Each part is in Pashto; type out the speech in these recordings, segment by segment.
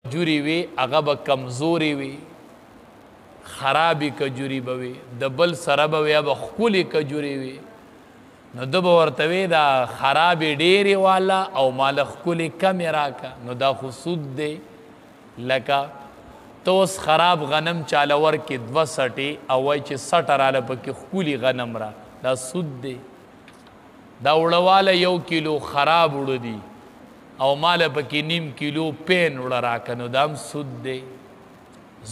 کجوري وي هغه به کمزوري وي، خرابې کجوري به وي، د بل سره به وي به ښکلې کجوري وي. نو ده به ورته وی دا خرابې ډېرې والا او ماله ښکلې کمې راکه. نو دا خو سود دی. لکه ته اوس خراب غنم چاله ورکې 2 سټې او وایي چې 60 راله پکې ښکلي غنم را، دا سود دی. دا وړهواله 1 کیلو خراب وړه دي او ماله پکې 1.5 کیلو پین وړه راکه، نو دا هم سود دی.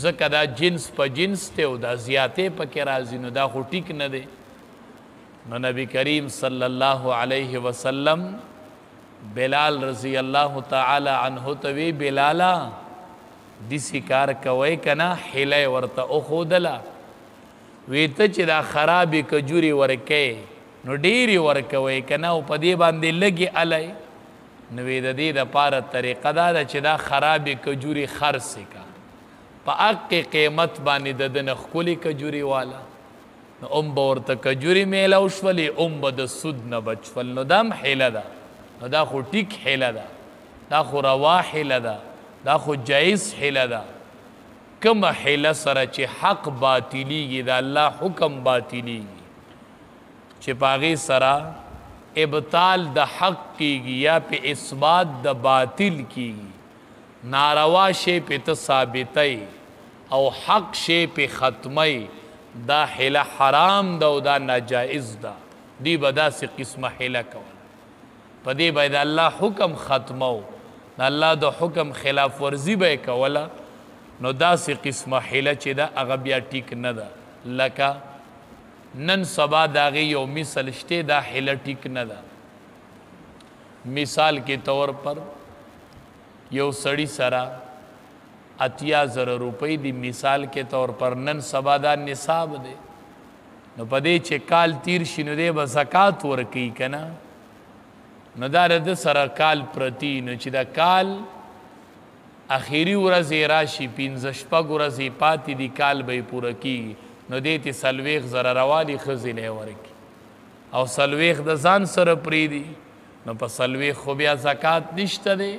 ځکه دا جنس په جنس دی او دا زیاتې پکې راځي، نو دا خو ټیک نه دی. نو نبی کریم صلی الله علیه وسلم بلال رضی الله تعالی عنہ ته وی بلالا دسی کار کوي کنه، حیله ورته اخودله. وی ته چې دا خرابې کجوري ورکې نو ډېرې ورکوي کنه او په دې باندې لږې الی. نو وی د دې دپاره طریقه دا ده چې دا خرابې کجوري خرڅې کا په حق قیمت باندې د ده نه ښکلې کجوري والا. نو ام به ورته کجوري میلاو شولې، ام به د سود نه بچ شول. نو دا هم حیله ده. نو دا خو ټیک حیله ده، دا خو روا حیله ده، دا خو جایز حیله ده. کومه حیله سره چې حق باطلیږي، د الله حکم باطلیږي، چې په هغې سره ابطال د حق کیږي یا په اثبات د باطل کیږي، ناروا شی په ته ثابتی او حق شی په ختمی، دا حیله حرام ده او دا ناجائز ده. دی به داسې قسمه حیله کوله، په دې به د الله حکم ختمو، د الله د حکم خلاف ورزي به یې کوله. نو داسې قسمه حیله چې ده هغه بیا ټیک نه ده. لکه نن سبا د هغې یو مثل شته، دا حیله ټیک نه ده. مثال کے طور پر یو سړي سره 80,000 روپۍ دی، مثال کے طور پر نن سبا دا نصاب دی. نو په دې چې کال تیر شي نو دی به زکات ورکوي که نه. نو دا د سره کال پرتی، نو چې دا کال اخیری ورځې راشي 15 ورځې پاتې دي کال به یې پوره کیږي، نو دې ته 40,000 روالي ښځې لی ورکړي او 40 د ځان سره پرېږدي. نو په 40 خو بیا زکات نشته دی.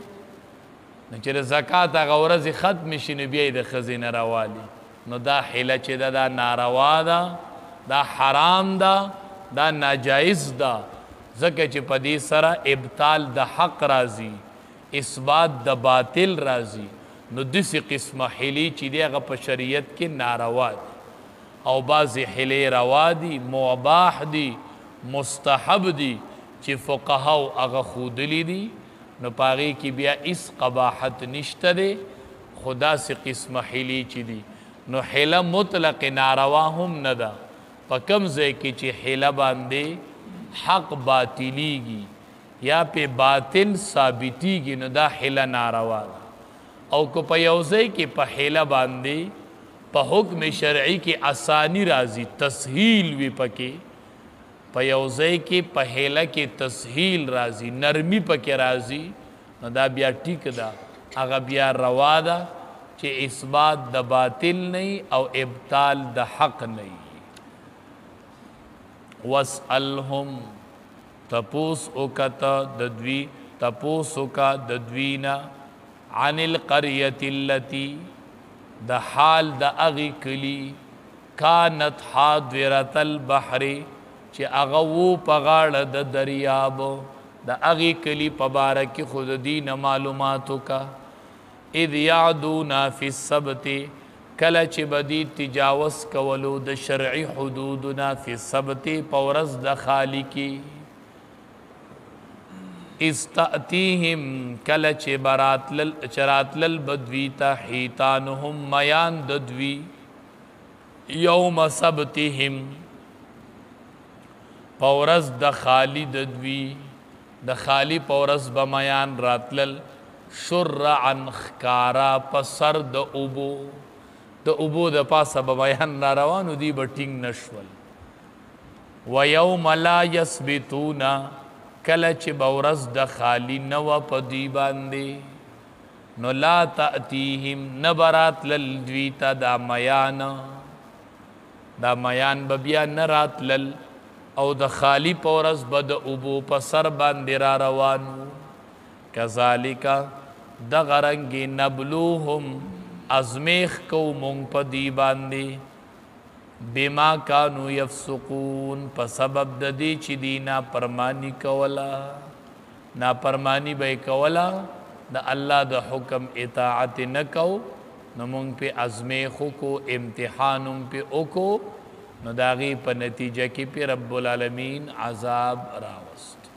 نو چې د زکات هغه ورځې ختمې شي نو بیا یې د ښځې نه راوالي. نو دا حیله چې ده دا ناروا ده، دا حرام ده، دا ناجایز ده. ځکه چې په دې سره ابطال د حق راځي، اثبات د باطل راځي. نو داسې قسمه حیلې چې دی هغه په شریعت کې ناروا دي، او بعضې حیلې روا دي، مباح دي، مستحب دي، چې فقهاو هغه ښودلي دي. نو په هغې کې بیا هېڅ قباحت نشته دی. خو داسې قسمه حیلې چې دي نو حیله مطلق ناروا هم نه ده. په کوم ځای کې چې حیله باندې حق باطلیږي یا په باطل ثابتیږي نو دا حیله ناروا ده. او که په یو ځای کې په حیله باندې په حکم شرعي کې اسانی راځي، تسهیل وي پکې، په یو ځای کې په حیله کې تسهیل راځي، نرمی پکې راځي، نو دا بیا ټیک ده، هغه بیا روا ده چې اثبات د باطل نه او ابطال د حق نه. واسألهم تپوس اوکتا ددوی، تپوس اوکا ددوینا عن القریة التي د حال د اغی کلی کانت حاضرة البحر چې هغه وو په غاړه د دریابو، د اغی کلی په باره کې خود دین معلوماتو کا. اذ یعدونا فی السبت کله چې بدی تجاوز کولو د شرعي حدودنا فی السبت په ورځ د خالی کې. استأتیهم کله چې چراتلل بدوی ته حیتانهم میان ددوی یوم سبتهم په ورځ د خالی ددوی، د خالی په ورځ به میان راتلل. شرعا خکارا په سر د اوبو، د اوبو د پاسه به میان را روانو دی به ټینګ نشول. و یوم لا یثبتونا کله چې به ورځ د خالی نه وه په دوی باندې، نو لا تأتیهم نه به راتلل دوی ته دا میان، دا میان به بیا نه راتلل او د خالی په ورځ به د اوبو په سر باندې را روانو. کذالک دغرنگی نبلوهم ازمیخ کو مونگ پا دی باندی بما کانو یفسقون پا سبب د دی چی دی ناپرمانی کولا ناپرمانی بے کولا دا اللہ دا حکم اطاعت نکو نو مونگ پہ ازمیخو کو امتحانم پہ اکو نو داغی پا نتیجہ کی پہ رب العالمین عذاب راوست